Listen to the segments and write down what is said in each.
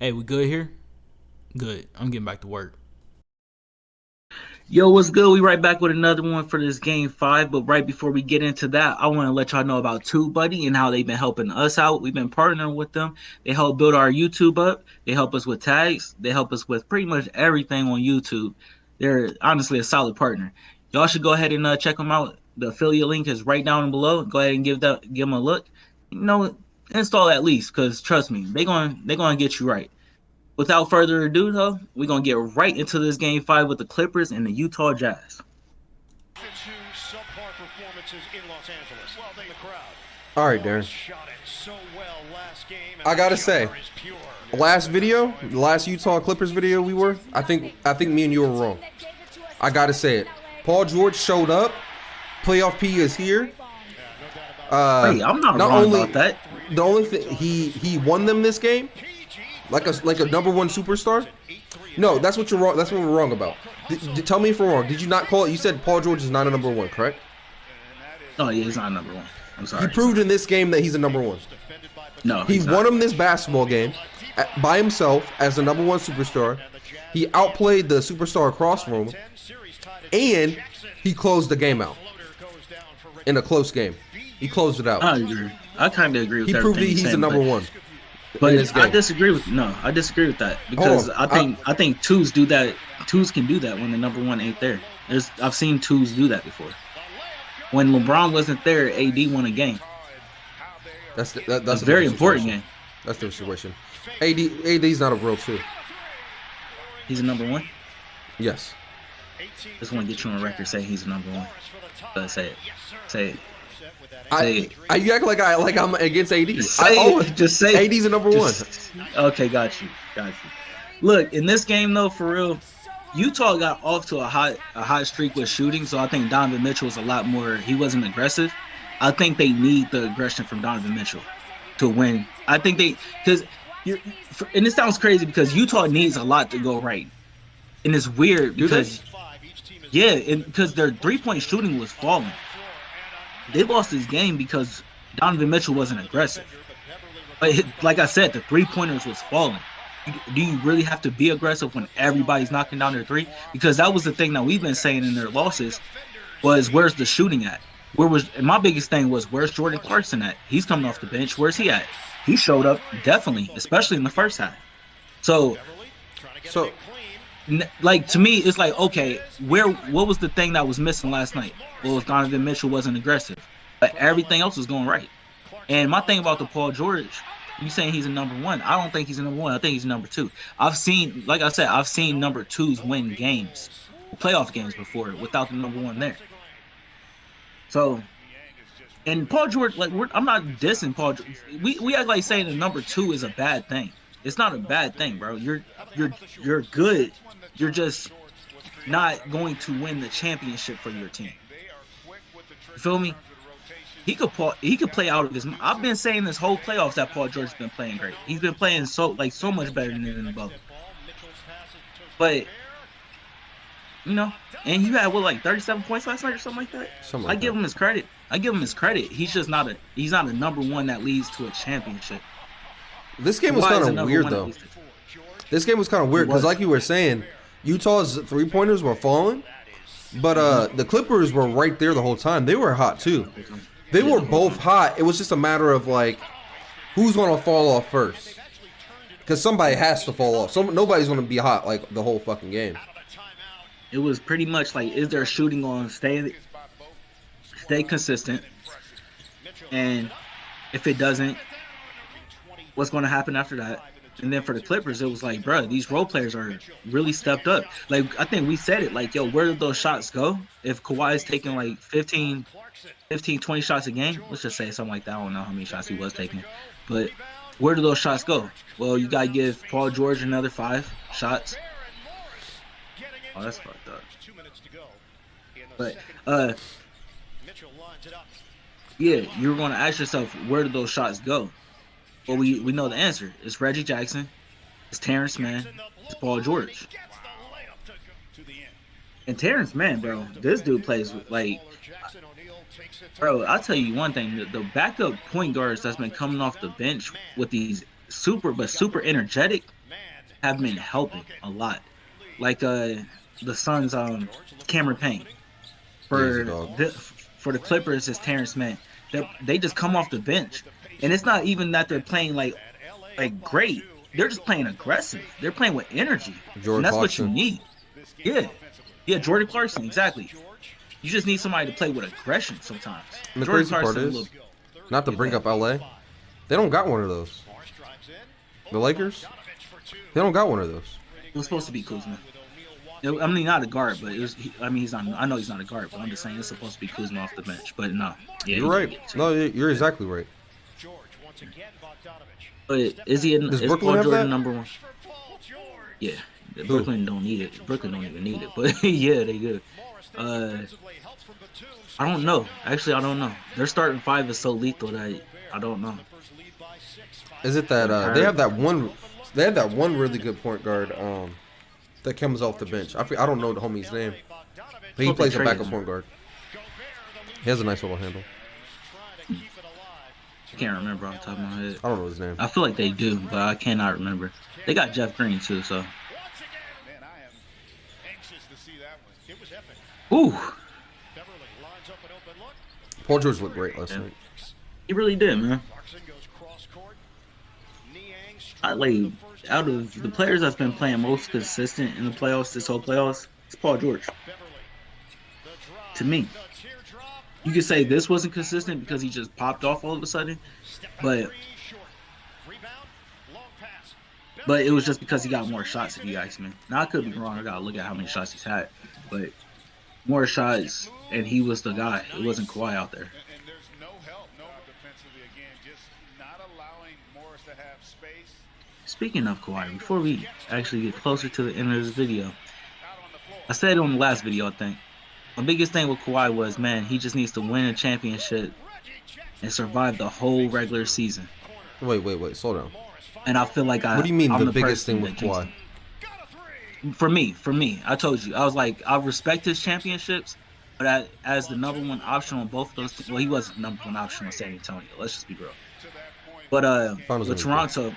Hey, we good here? Good. I'm getting back to work. Yo, what's good? We right back with another one for this game five. But right before we get into that, I want to let y'all know about TubeBuddy and how they've been helping us out. We've been partnering with them. They help build our YouTube up. They help us with tags. They help us with pretty much everything on YouTube. They're honestly a solid partner. Y'all should go ahead and check them out. The affiliate link is right down below. Go ahead and give them a look. Install at least, cause trust me, they gonna get you right. Without further ado, though, we're gonna get right into this game five with the Clippers and the Utah Jazz. All right, Darren. I gotta say, last video, the last Utah Clippers video I think me and you were wrong. I gotta say it. Paul George showed up. Playoff P is here. Wait, I'm not Not wrong only about that. the only thing he won them this game like a number one superstar. No, that's what you're wrong. That's what we're wrong about. Tell me if we're wrong. Did you not call it? You said Paul George is not a number one, correct? Oh yeah, he's not number one. I'm He sorry. proved in this game that he's a number one. No, He he's won not. him this basketball game by himself as the number one superstar. He outplayed the superstar across from him, and he closed the game out in a close game. He closed it out. I agree. I kind of agree with He proved everything that you're he's the saying, number one in this but I game. disagree with no. I disagree with that Hold because on. I think twos do that. Twos can do that when the number one ain't there. I've seen twos do that before. When LeBron wasn't there, AD won a game. That's A a very different important situation. game. That's the situation. AD's not a real two. He's a number one. Yes. Just want to get you on record saying he's a number one. Say it. Say it. Say it. You act like I'm against AD. Say it. Just say it. AD's a number one. Okay, got you. Got you. Look, in this game though, for real, Utah got off to a hot streak with shooting, so I think Donovan Mitchell was a lot more. He wasn't aggressive. I think they need the aggression from Donovan Mitchell to win. I think because you're and it sounds crazy because Utah needs a lot to go right, and it's weird Do they? because yeah, and because their 3-point shooting was falling. They lost this game because Donovan Mitchell wasn't aggressive. But like I said, the 3-pointers was falling. Do you really have to be aggressive when everybody's knocking down their three? Because that was the thing that we've been saying in their losses was where's the shooting at? And my biggest thing was where's Jordan Clarkson at? He's coming off the bench. Where's he at? He showed up definitely, especially in the first half. So So like to me, it's like okay, what was the thing that was missing last night? Well, Donovan Mitchell wasn't aggressive, but everything else was going right. And my thing about the Paul George, you saying he's a number one? I don't think he's a number one. I think he's a number two. Like I said, I've seen number twos win games, playoff games before without the number one there. So, and Paul George, like I'm not dissing Paul. We act like saying the number two is a bad thing. It's not a bad thing, bro. You're good. You're just not going to win the championship for your team. You feel me? He could play out of his. I've been saying this whole playoffs that Paul George has been playing great. He's been playing so much better than in the bubble. But and you had what like 37 points last night or something like that. something I like give that. him his credit. I give him his credit. He's not a number one that leads to a championship. This game was Why is kind a of number weird one that though. leads to- This game was kind of weird because, was. like you were saying, Utah's 3-pointers were falling, but the Clippers were right there the whole time. They were hot too. They were both hot. It was just a matter of like who's gonna fall off first, because somebody has to fall off. Nobody's gonna be hot like the whole fucking game. It was pretty much like, is there shooting on stay consistent, and if it doesn't, what's going to happen after that? And then for the Clippers, it was like, bro, these role players are really stepped up. Like I think we said it, like, yo, where did those shots go? If Kawhi's taking like 20 shots a game, let's just say something like that. I don't know how many shots he was taking, but where do those shots go? Well, you gotta give Paul George another 5 shots. Oh, that's fucked up. But yeah, you're going to ask yourself, where do those shots go? Well, we know the answer. It's Reggie Jackson, it's Terrence Mann, it's Paul George. And Terrence Mann, bro, this dude plays like, bro. I'll tell you one thing: the backup point guards that's been coming off the bench with these super energetic, have been helping a lot. Like the Suns, Cameron Payne. Yeah, he's a For dog. the Clippers is Terrence Mann. They just come off the bench, and it's not even that they're playing like great. They're just playing aggressive. They're playing with energy, and Jordan that's what you Clarkson. need. Yeah, yeah, Jordan Clarkson, exactly. You just need somebody to play with aggression sometimes. And the Jordan crazy part Clarkson, a is, little, not to bring up LA, they don't got one of those. The Lakers, they don't got one of those. it was supposed to be Kuzma. I mean, not a guard, but it was. I mean, he's not. I know he's not a guard, but I'm just saying it's supposed to be Kuzma off the bench. But no, yeah, You're right. No, you're exactly right. But is he? Does Is Brooklyn Paul have Jordan that? number one? Yeah, Brooklyn don't need it. Brooklyn don't even need it, but yeah, they do. I don't know. Actually, I don't know. Their starting five is so lethal that I don't know. Is it that they have that one? They have that one really good point guard that comes off the bench. I don't know the homie's name, but he plays a backup point guard. He has a nice little handle. I can't remember off the top of my head. I don't know his name. I feel like they do, but I cannot remember. They got Jeff Green too, so. Ooh, Paul George looked great last night. he really did, man. I like out of the players that's been playing most consistent in the playoffs, this whole playoffs, it's Paul George. To me, you could say this wasn't consistent because he just popped off all of a sudden, but it was just because he got more shots, if you ask me. Now I could be wrong. I gotta look at how many shots he's had, but more shots, and he was the guy. It wasn't Kawhi out there. And there's no help, no defensively again, just not allowing Morris to have space. Speaking of Kawhi, before we actually get closer to the end of this video, I said it on the last video, I think. My biggest thing with Kawhi was, man, he just needs to win a championship and survive the whole regular season. Wait, slow down. And I feel like What do you mean I'm the biggest person thing with that jinxed Kawhi? him. For me, I told you, I was like, I respect his championships, but as the number one option on both of those teams, well, he was the number one option on San Antonio. Let's just be real. But Finals with MVP. Toronto,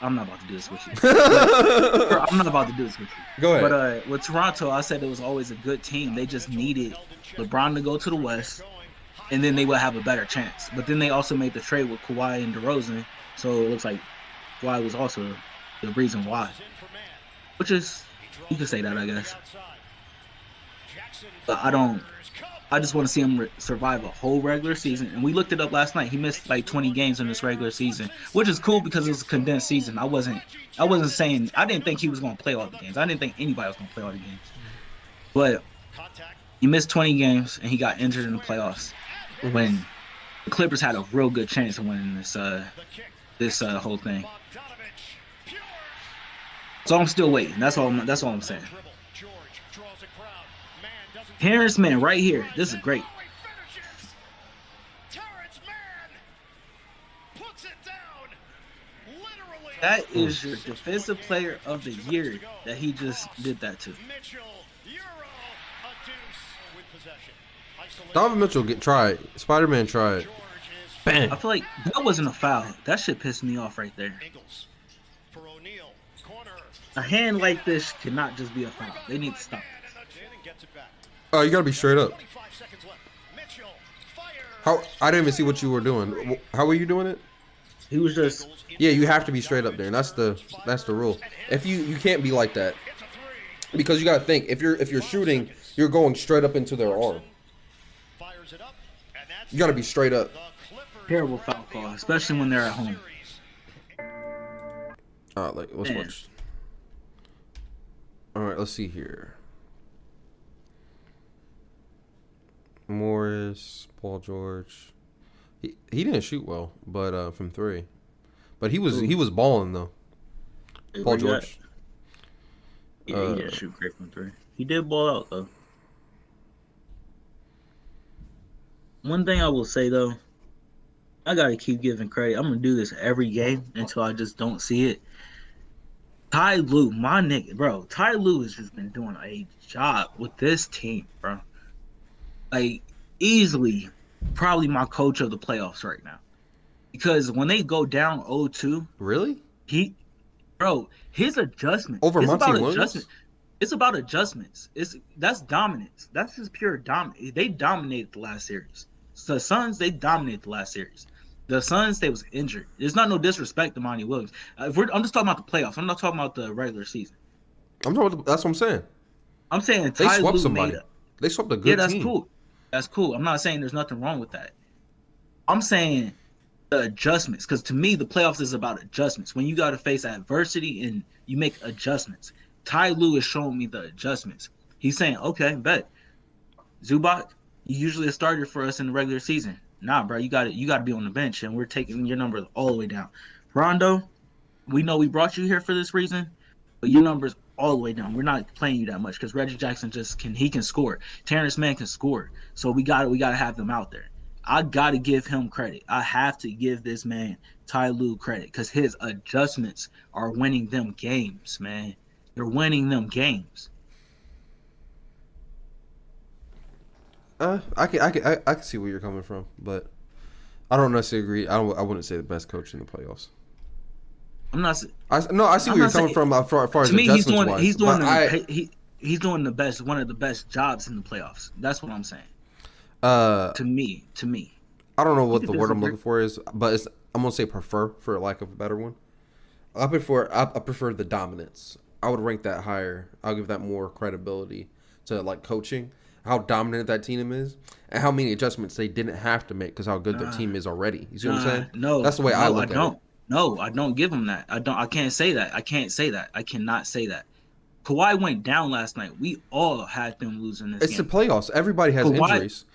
I'm not about to do this with you. I'm not about to do this with you. Go ahead. But with Toronto, I said it was always a good team. They just needed LeBron to go to the West, and then they would have a better chance. But then they also made the trade with Kawhi and DeRozan, so it looks like Kawhi was also the reason why. Which is, you could say that, I guess. But I just want to see him survive a whole regular season. And we looked it up last night. He missed like 20 games in this regular season, which is cool because it was a condensed season. I wasn't saying, I didn't think he was going to play all the games. I didn't think anybody was going to play all the games. But he missed 20 games and he got injured in the playoffs when the Clippers had a real good chance of winning this whole thing. So I'm still waiting. That's all I'm saying. Terrence Mann right here. This is great. That is your defensive player of the year that he just did that to. Donovan Mitchell tried. Spider-Man tried. Bang. I feel like that wasn't a foul. That shit pissed me off right there. A hand like this cannot just be a foul. They need to stop this. Oh, you gotta be straight up. How? I didn't even see what you were doing. How were you doing it? He was just Yeah, you have to be straight up there, and that's the rule. If you can't be like that, because you gotta think if you're shooting, you're going straight up into their arm. You gotta be straight up. terrible foul call, especially when they're at home. All right, let's Man. watch. All right, let's see here. Morris, Paul George. He didn't shoot well, but from three. But he was balling though. Hey, Paul where you at? George. Yeah, he didn't shoot great from three. He did ball out though. One thing I will say though, I gotta keep giving credit. I'm gonna do this every game until I just don't see it. Ty Lue, my nigga, bro. Ty Lue has just been doing a job with this team, bro. Like, easily, probably my coach of the playoffs right now. because when they go down 0-2, Really? he, bro, his adjustment. Over It's Monty about Williams? adjustment. It's about adjustments. That's dominance. That's just pure dominance. They dominated the last series. The Suns, they dominated the last series. The Suns, they was injured. There's not no disrespect to Monty Williams. I'm just talking about the playoffs. I'm not talking about the regular season. I'm talking. That's what I'm saying. I'm saying They Ty swept Lue somebody. made a, They swept a good yeah, that's team. cool. That's cool. I'm not saying there's nothing wrong with that. I'm saying the adjustments, because to me, the playoffs is about adjustments. When you got to face adversity and you make adjustments. Ty Lue is showing me the adjustments. He's saying, okay, bet. Zubac, you usually a starter for us in the regular season. Nah, bro, you got to be on the bench, and we're taking your numbers all the way down. Rondo, we know we brought you here for this reason, but your numbers all the way down. We're not playing you that much because Reggie Jackson can score. Terrence Mann can score. So we got to have them out there. I got to give him credit. I have to give this man Ty Lue credit because his adjustments are winning them games, man. They're winning them games. I can see where you're coming from, but I don't necessarily agree. I wouldn't say the best coach in the playoffs. I'm not. I see I'm where not you're coming saying- from as far as To me, he's adjustments doing wise. he's doing but he's doing the best, one of the best jobs in the playoffs. That's what I'm saying. to me, I don't know what You the can word I'm disagree. looking for is, but I'm gonna say prefer for lack of a better one. I prefer the dominance. I would rank that higher. I'll give that more credibility to like coaching, how dominant that team is, and how many adjustments they didn't have to make because how good their team is already. You see what I'm saying? No, That's the way I look at don't. it. No, I don't give him that. I can't say that. I cannot say that. Kawhi went down last night. We all had them losing this It's the game. playoffs. Everybody has Kawhi- injuries.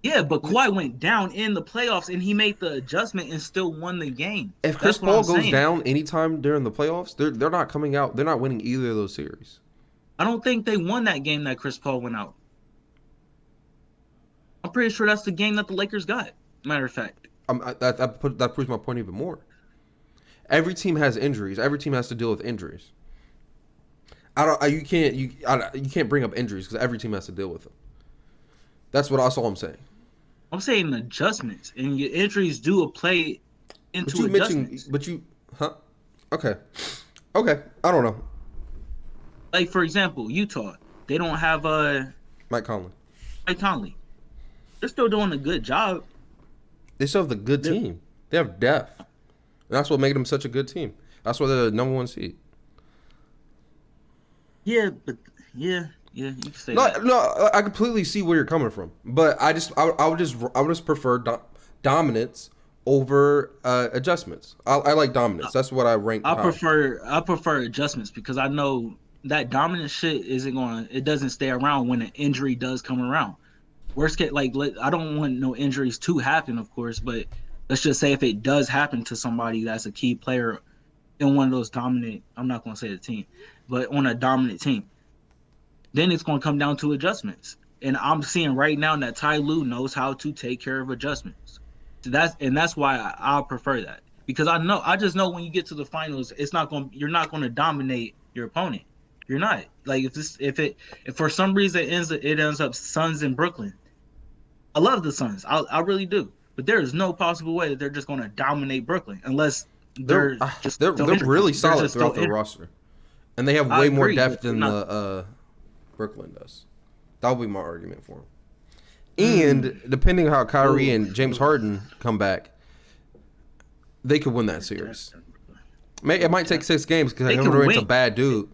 Yeah, but Kawhi went down in the playoffs and he made the adjustment and still won the game. If Chris That's what Paul I'm goes saying. down anytime during the playoffs, they're not coming out. They're not winning either of those series. I don't think they won that game that Chris Paul went out. I'm pretty sure that's the game that the Lakers got. Matter of fact. That proves my point even more. Every team has injuries. Every team has to deal with injuries. You can't bring up injuries because every team has to deal with them. That's all I'm saying. I'm saying adjustments, and your injuries do play into adjustments. Okay. I don't know. Like for example, Utah, they don't have Mike Conley. Mike Conley. They're still doing a good job. They still have the good team. They have depth. And that's what made them such a good team. That's why they're the number one seed. Yeah, but yeah, you can say that. No, I completely see where you're coming from, but I would just prefer dominance over adjustments. I like dominance. That's what I rank. I high. prefer adjustments because I know that dominant shit it doesn't stay around when an injury does come around. Worst case, I don't want no injuries to happen, of course, but let's just say if it does happen to somebody that's a key player in one of those dominant, I'm not going to say the team, but on a dominant team, then it's going to come down to adjustments. And I'm seeing right now that Ty Lue knows how to take care of adjustments. So that's why I prefer that, because I just know when you get to the finals, you're not going to dominate your opponent. You're not. Like if for some reason it ends up Suns in Brooklyn. I love the Suns. I really do. But there is no possible way that they're just going to dominate Brooklyn unless they're really solid throughout their roster, and they have way more depth than the Brooklyn does. That would be my argument for them. And depending on how Kyrie and James Harden come back, they could win that series. It might take 6 games because Kevin Durant's a bad dude,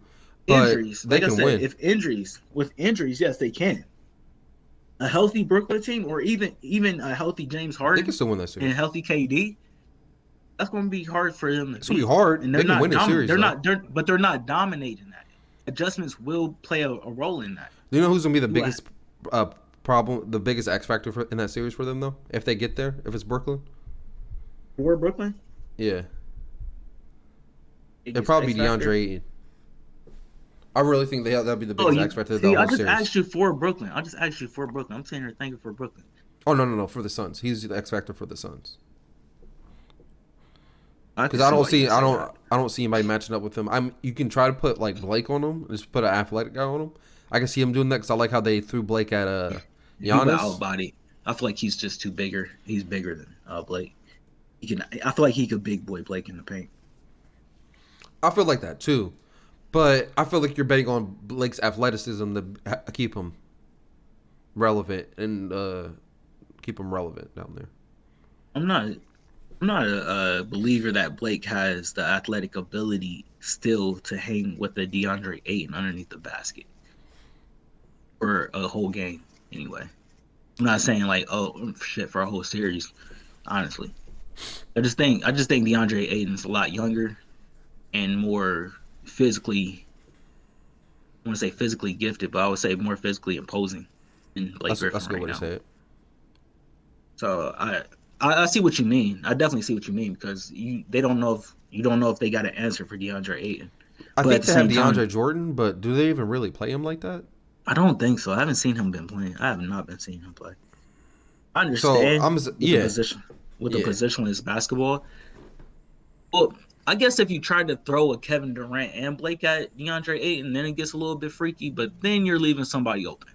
but injuries. they can win. With injuries, yes, they can. A healthy Brooklyn team, or even a healthy James Harden, They can still win that and series. a healthy KD, that's going to be hard for them to It's gonna be hard. And They can win a series. They're not dominating that. Adjustments will play a role in that. Do you know who's gonna be the biggest problem, the biggest X factor in that series for them though? If they get there, if it's Brooklyn, For Brooklyn, yeah, it'd probably be DeAndre Ayton. I really think that'd be the biggest X factor of the whole I just series. asked you for Brooklyn. I'm sitting here thinking for Brooklyn. Oh no, for the Suns. He's the X factor for the Suns. Because Because I don't see anybody matching up with him. You can try to put like Blake on him, just put an athletic guy on him. I can see him doing that because I like how they threw Blake at Giannis. Out body. I feel like he's just too bigger. He's bigger than Blake. I feel like he could big boy Blake in the paint. I feel like that too, but I feel like you're betting on Blake's athleticism to keep him relevant and keep him relevant down there. I'm not a believer that Blake has the athletic ability still to hang with the DeAndre Ayton underneath the basket for a whole game. Anyway, I'm not saying like, oh shit, for a whole series. Honestly, I just think DeAndre Ayton's a lot younger and more physically. I want to say physically gifted, but I would say more physically imposing than Blake Griffin That's a good way right to say now. it. So I see what you mean. I definitely see what you mean because you don't know if they got an answer for DeAndre Ayton. I But think at the they have same time, DeAndre Jordan, but do they even really play him like that? I don't think so. I haven't seen him been playing. I have not been seeing him play. I So understand I'm with yeah, the position the yeah. positionless basketball. Well, I guess if you tried to throw a Kevin Durant and Blake at DeAndre Ayton, then it gets a little bit freaky. But then you're leaving somebody open.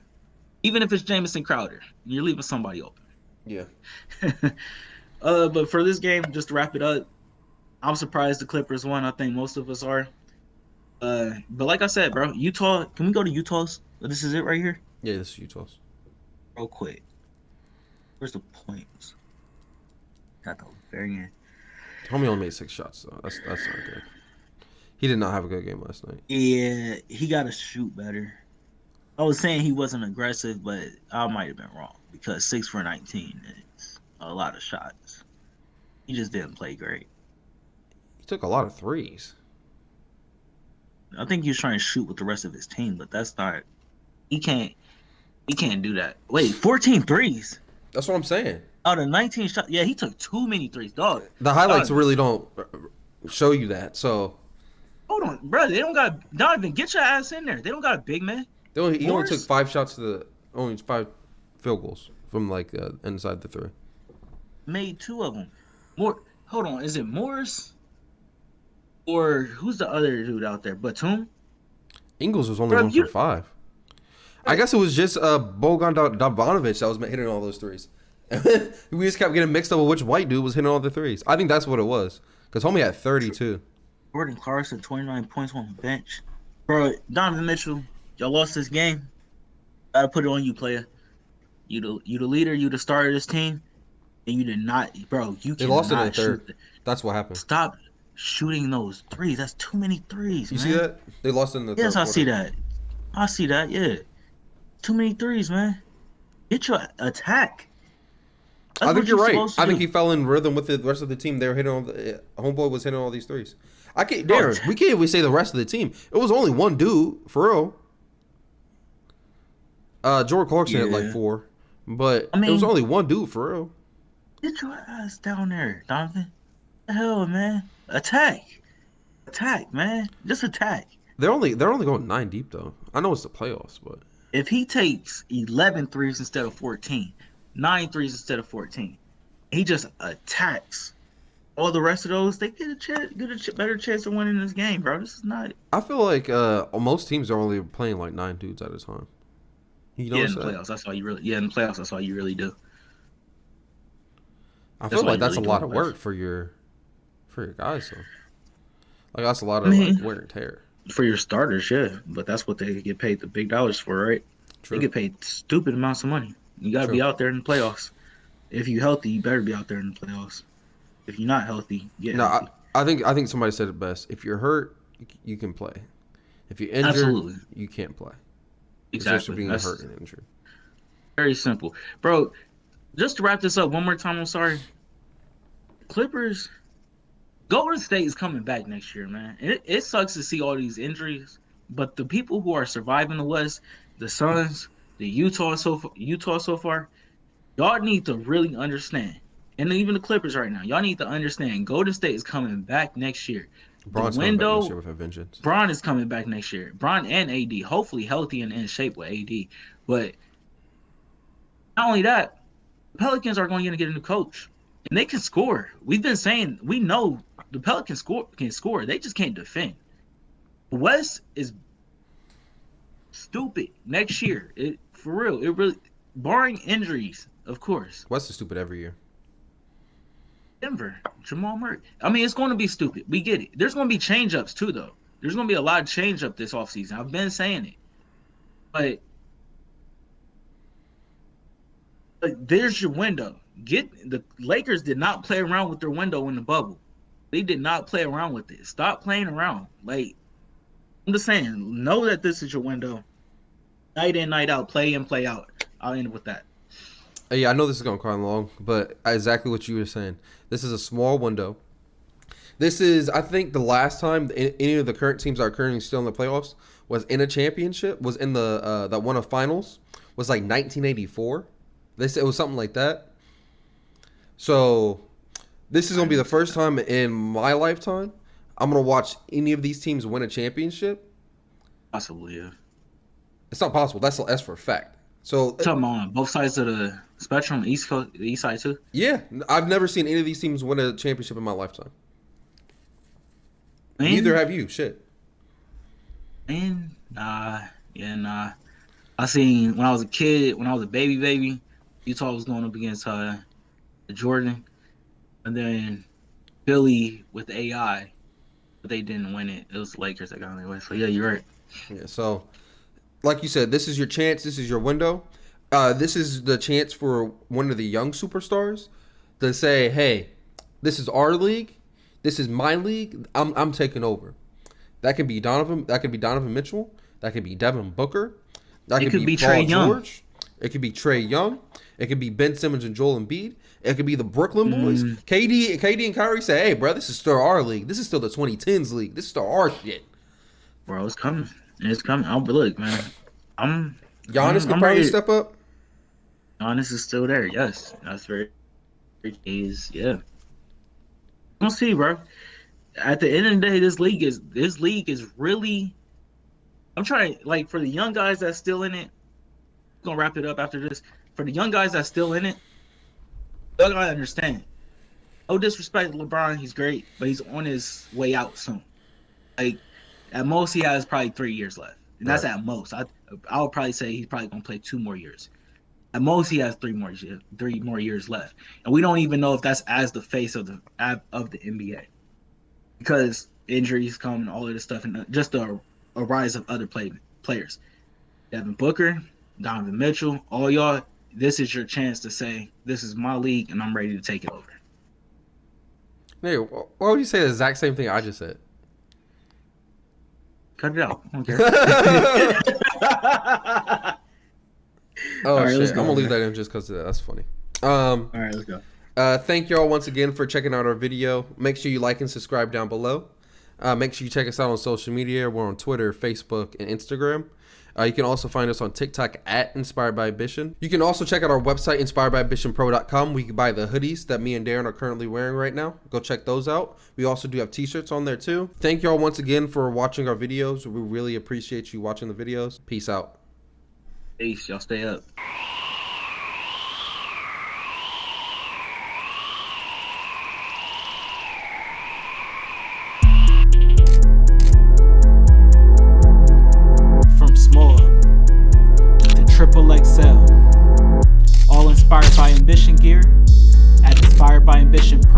Even if it's Jamison Crowder, you're leaving somebody open. Yeah. But for this game, just to wrap it up, I'm surprised the Clippers won. I think most of us are. But like I said, bro, Utah. Can we go to Utah's? This is it right here, Yeah, this is Utah's. real quick. Where's the points? Got the very end. Homie only made 6 shots though. That's not good. He did not have a good game last night. Yeah, he got to shoot better. I was saying he wasn't aggressive, but I might have been wrong because 6 for 19 is a lot of shots. He just didn't play great. He took a lot of threes. I think he was trying to shoot with the rest of his team, but that's not. He can't do that. Wait, 14 threes That's what I'm saying. out of 19 shots. Yeah, he took too many threes, dog. The highlights Dog, really don't show you that. So hold on, bro. They don't got Donovan. Get your ass in there. They don't got a big man. he only Morris? took 5 shots only 5 field goals from like inside the 3. Made 2 of them. Hold on, is it Morris or who's the other dude out there? Batum. Ingles was only Bro, 1 for 5. I guess it was just Bogan Bogdanovic that was hitting all those threes. We just kept getting mixed up with which white dude was hitting all the threes. I think that's what it was. Because homie had 32. Jordan Clarkson, 29 points on the bench. Bro, Donovan Mitchell, y'all lost this game. Gotta put it on you, player. You the leader, you the starter of this team, and you did not, bro. You They cannot lost it in the shoot. third. That's what happened. Stop shooting those threes. That's too many threes, You man. see that? They lost it in the third. Yes, I see quarter. that. I see that. Yeah, too many threes, man. Get your attack. That's I what think you're right. supposed to I think do. he fell in rhythm with the rest of the team. They were hitting all the homeboy was hitting all these threes. Bro, Darren, we can't even say the rest of the team. It was only one dude for real. Jordan Clarkson had like Yeah. 4, but I mean- it was only one dude for real. Get your ass down there, Donovan. The hell, man. Attack, man. Just attack. They're only going 9 deep though. I know it's the playoffs, but If he takes 11 threes instead of 14, 9 threes instead of 14, he just attacks all the rest of those, they get a better chance of winning this game, bro. This is not. I feel like most teams are only playing like 9 dudes at a time. You Yeah, notice in the that? playoffs, that's all you really. Yeah, in the playoffs, that's all you really do. I That's feel why like you that's really a lot do of it, work for your guys though. Like that's a lot of I mean- like wear and tear. For your starters, yeah, but that's what they get paid the big dollars for, right? True. They get paid stupid amounts of money. You got to be True. out there in the playoffs. If you're healthy, you better be out there in the playoffs. If you're not healthy, get No, healthy. I think somebody said it best. If you're hurt, you can play. If you're injured, Absolutely. you can't play. Exactly. Especially being That's hurt and injured. very simple, bro. Just to wrap this up one more time, I'm sorry. Clippers, Golden State is coming back next year, man. It sucks to see all these injuries, but the people who are surviving the West, the Suns, the Utah so far, y'all need to really understand. And even the Clippers right now, y'all need to understand. Golden State is coming back next year. Bron's the coming back window, next year with a vengeance. Bron is coming back next year. Bron and AD, hopefully healthy and in shape with AD. But not only that, the Pelicans are going to get a new coach, and they can score. We've been saying we know the Pelicans can score. They just can't defend. The West is stupid next year. For real. It really, barring injuries, of course. West is stupid every year. Denver, Jamal Murray. I mean, it's going to be stupid. We get it. There's going to be change-ups too, though. There's going to be a lot of change-up this offseason. I've been saying it. But there's your window. The Lakers did not play around with their window in the bubble. They did not play around with it. Stop playing around. Like, I'm just saying, know that this is your window. Night in, night out, play in, play out. I'll end with that. Yeah, I know this is going to come long, but exactly what you were saying. This is a small window. This is, I think, the last time any of the current teams that are currently still in the playoffs was in a championship, was in the that won a finals, was like 1984. They said it was something like that. So this is going to be the first time in my lifetime I'm going to watch any of these teams win a championship. Possibly, yeah. It's not possible. That's for a fact. So talking on both sides of the spectrum, East Coast, the East side too. Yeah, I've never seen any of these teams win a championship in my lifetime. Man, Neither have you. Shit. Man, nah. I seen when I was a kid, when I was a baby, Utah was going up against Jordan, and then Philly with AI, but they didn't win it. It was the Lakers that got their way. So yeah, you're right. Yeah. So, like you said, this is your chance. This is your window. This is the chance for one of the young superstars to say, "Hey, this is our league. This is my league. I'm taking over." That could be Donovan. That could be Donovan Mitchell. That could be Devin Booker. That could be Paul Trae Young. George. It could be Trae Young. It could be Ben Simmons and Joel Embiid. It could be the Brooklyn boys. KD and Kyrie say, "Hey, bro, this is still our league. This is still the 2010s league. This is still our shit." Bro, it's coming. It's coming. Look, man. Giannis could probably step up. Giannis is still there. Yes, that's very. Yeah. We'll see, bro. At the end of the day, this league is really. I'm trying to, for the young guys that's still in it. I'm gonna wrap it up after this. For the young guys that's still in it, you gotta understand. No disrespect to LeBron, he's great, but he's on his way out soon. At most, he has probably 3 years left, and that's at most. I would probably say he's probably gonna play 2 more years. At most, he has 3 more years left, and we don't even know if that's as the face of the NBA, because injuries come and all of this stuff, and just a rise of other players. Devin Booker, Donovan Mitchell, all y'all. This is your chance to say, "This is my league, and I'm ready to take it over." Hey, why would you say the exact same thing I just said? Cut it out. I don't care. Oh, right, shit. let's I'm go, going to leave man. that in just because of that. That's funny. All right, let's go. Thank you all once again for checking out our video. Make sure you like and subscribe down below. Make sure you check us out on social media. We're on Twitter, Facebook, and Instagram. You can also find us on TikTok at Inspired by Ambition. You can also check out our website, inspiredbyambitionpro.com, where you can buy the hoodies that me and Darren are currently wearing right now. Go check those out. We also do have t-shirts on there too. Thank you all once again for watching our videos. We really appreciate you watching the videos. Peace out. Peace. Y'all stay up. From small to triple XL, all inspired by ambition gear at inspiredbyambition